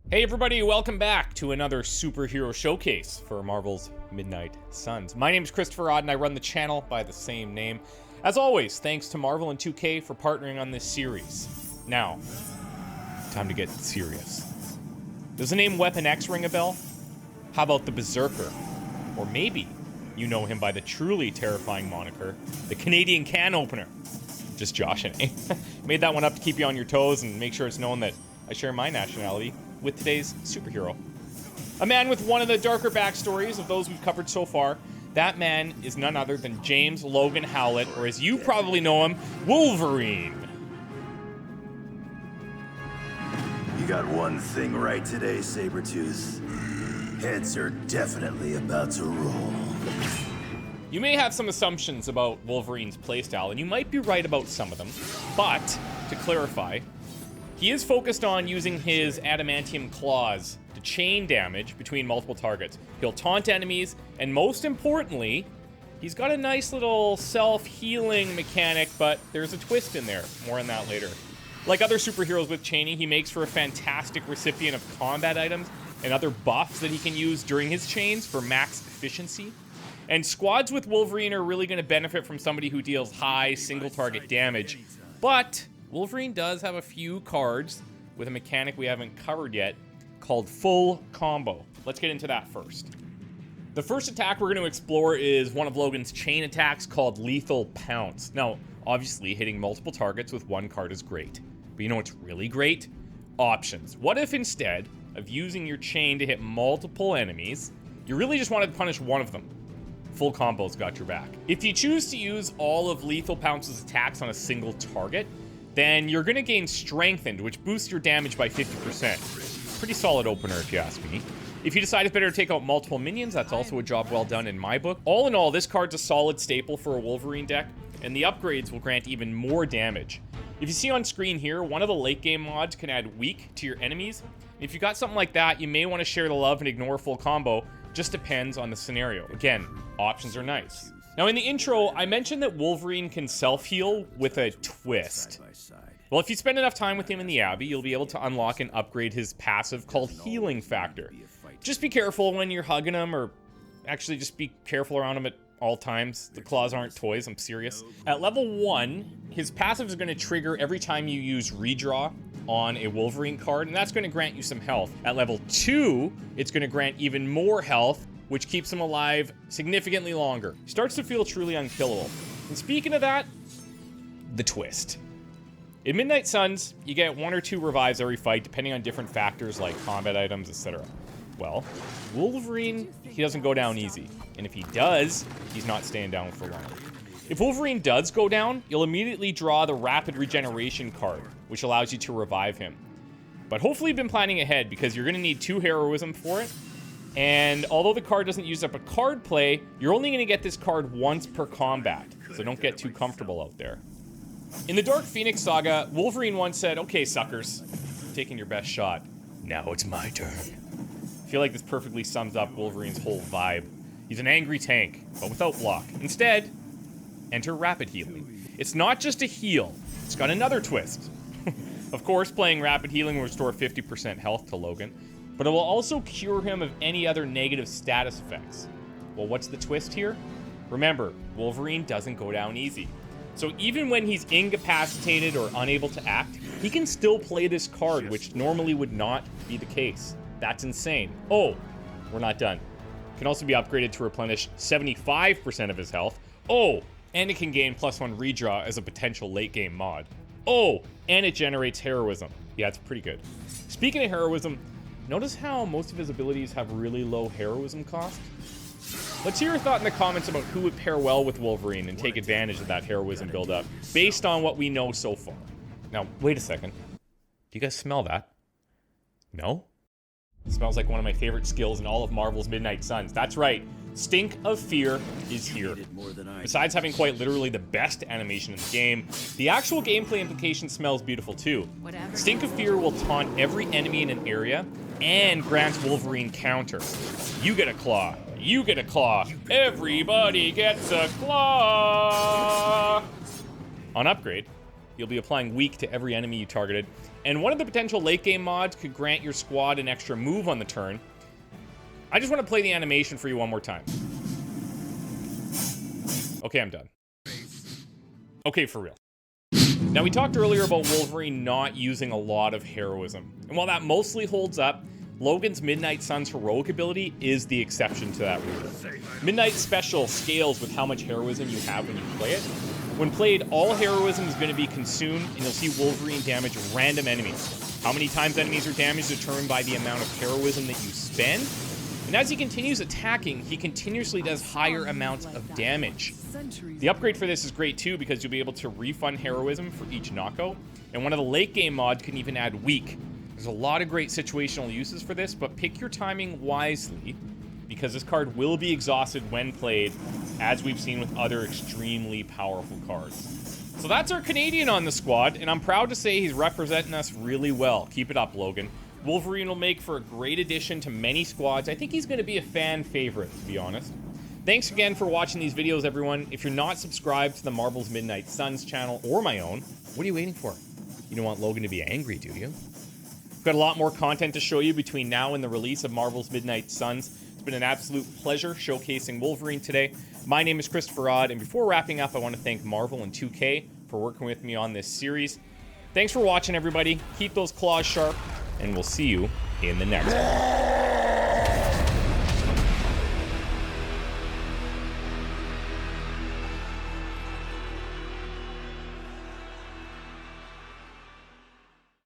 Hey everybody, welcome back to another superhero showcase for Marvel's Midnight Suns. My name is Christopher Odd and I run the channel by the same name. As always, thanks to Marvel and 2K for partnering on this series. Now, time to get serious. Does the name Weapon X ring a bell? How about the Berserker? Or maybe you know him by the truly terrifying moniker, the Canadian Can Opener. Just joshing, eh? Made that one up to keep you on your toes and make sure it's known that I share my nationality with today's superhero. A man with one of the darker backstories of those we've covered so far. That man is none other than James Logan Howlett, or as you probably know him, Wolverine. You got one thing right today, Sabretooth. Heads are definitely about to roll. You may have some assumptions about Wolverine's playstyle, and you might be right about some of them, but to clarify, he is focused on using his adamantium claws to chain damage between multiple targets. He'll taunt enemies, and most importantly, he's got a nice little self-healing mechanic, but there's a twist in there. More on that later. Like other superheroes with chaining, he makes for a fantastic recipient of combat items and other buffs that he can use during his chains for max efficiency. And squads with Wolverine are really going to benefit from somebody who deals high single-target damage, but Wolverine does have a few cards with a mechanic we haven't covered yet called Full Combo. Let's get into that first. The first attack we're going to explore is one of Logan's chain attacks called Lethal Pounce. Now, obviously, hitting multiple targets with one card is great. But you know what's really great? Options. What if instead of using your chain to hit multiple enemies, you really just wanted to punish one of them? Full Combo's got your back. If you choose to use all of Lethal Pounce's attacks on a single target, then you're going to gain Strengthened, which boosts your damage by 50%. Pretty solid opener, if you ask me. If you decide it's better to take out multiple minions, that's also a job well done in my book. All in all, this card's a solid staple for a Wolverine deck, and the upgrades will grant even more damage. If you see on screen here, one of the late game mods can add Weak to your enemies. If you got something like that, you may want to share the love and ignore Full Combo. Just depends on the scenario. Again, options are nice. Now in the intro, I mentioned that Wolverine can self-heal with a twist. Well, if you spend enough time with him in the Abbey, you'll be able to unlock and upgrade his passive called Healing Factor. Just be careful when you're hugging him, or actually just be careful around him at all times. The claws aren't toys, I'm serious. At level 1, his passive is going to trigger every time you use Redraw on a Wolverine card, and that's going to grant you some health. At level 2, it's going to grant even more health, which keeps him alive significantly longer. He starts to feel truly unkillable. And speaking of that, the twist. In Midnight Suns, you get 1 or 2 revives every fight, depending on different factors like combat items, etc. Well, Wolverine, he doesn't go down easy. And if he does, he's not staying down for long. If Wolverine does go down, you'll immediately draw the Rapid Regeneration card, which allows you to revive him. But hopefully you've been planning ahead, because you're going to need 2 Heroism for it. And although the card doesn't use up a card play, you're only going to get this card once per combat, so don't get too comfortable out there. In the Dark Phoenix saga, Wolverine once said, "Okay, suckers, I'm taking your best shot. Now it's my turn." I feel like this perfectly sums up Wolverine's whole vibe. He's an angry tank, but without block. Instead, enter Rapid Healing. It's not just a heal, it's got another twist. Of course, playing Rapid Healing will restore 50% health to Logan, but it will also cure him of any other negative status effects. Well, what's the twist here? Remember, Wolverine doesn't go down easy. So even when he's incapacitated or unable to act, he can still play this card, which normally would not be the case. That's insane. Oh, we're not done. It can also be upgraded to replenish 75% of his health. Oh, and it can gain +1 redraw as a potential late game mod. Oh, and it generates Heroism. Yeah, it's pretty good. Speaking of Heroism, notice how most of his abilities have really low Heroism cost? Let's hear your thought in the comments about who would pair well with Wolverine and take advantage of that Heroism build-up, based on what we know so far. Now, wait a second. Do you guys smell that? No? It smells like one of my favorite skills in all of Marvel's Midnight Suns. That's right. Stink of Fear is here. Besides having quite literally the best animation in the game, the actual gameplay implication smells beautiful too. Stink of Fear will taunt every enemy in an area and grants Wolverine counter. You get a claw. You get a claw. Everybody gets a claw. On upgrade, you'll be applying Weak to every enemy you targeted, And one of the potential late game mods could grant your squad an extra move on the turn. I just want to play the animation for you one more time. Okay, I'm done. Okay, for real. Now, we talked earlier about Wolverine not using a lot of heroism. And while that mostly holds up, Logan's Midnight Sun's heroic ability is the exception to that rule. Midnight Special scales with how much heroism you have when you play it. When played, all heroism is going to be consumed, and you'll see Wolverine damage random enemies. How many times enemies are damaged is determined by the amount of heroism that you spend. And as he continues attacking, he continuously does higher amounts of damage. The upgrade for this is great too, because you'll be able to refund heroism for each knockout. And one of the late game mods can even add weak. There's a lot of great situational uses for this, but pick your timing wisely, because this card will be exhausted when played, as we've seen with other extremely powerful cards. So that's our Canadian on the squad, and I'm proud to say he's representing us really well. Keep it up, Logan. Wolverine will make for a great addition to many squads. I think he's going to be a fan favorite, to be honest. Thanks again for watching these videos, everyone. If you're not subscribed to the Marvel's Midnight Suns channel or my own, what are you waiting for? You don't want Logan to be angry, do you? We've got a lot more content to show you between now and the release of Marvel's Midnight Suns. It's been an absolute pleasure showcasing Wolverine today. My name is Christopher Odd, and before wrapping up, I want to thank Marvel and 2K for working with me on this series. Thanks for watching, everybody. Keep those claws sharp, and we'll see you in the next one.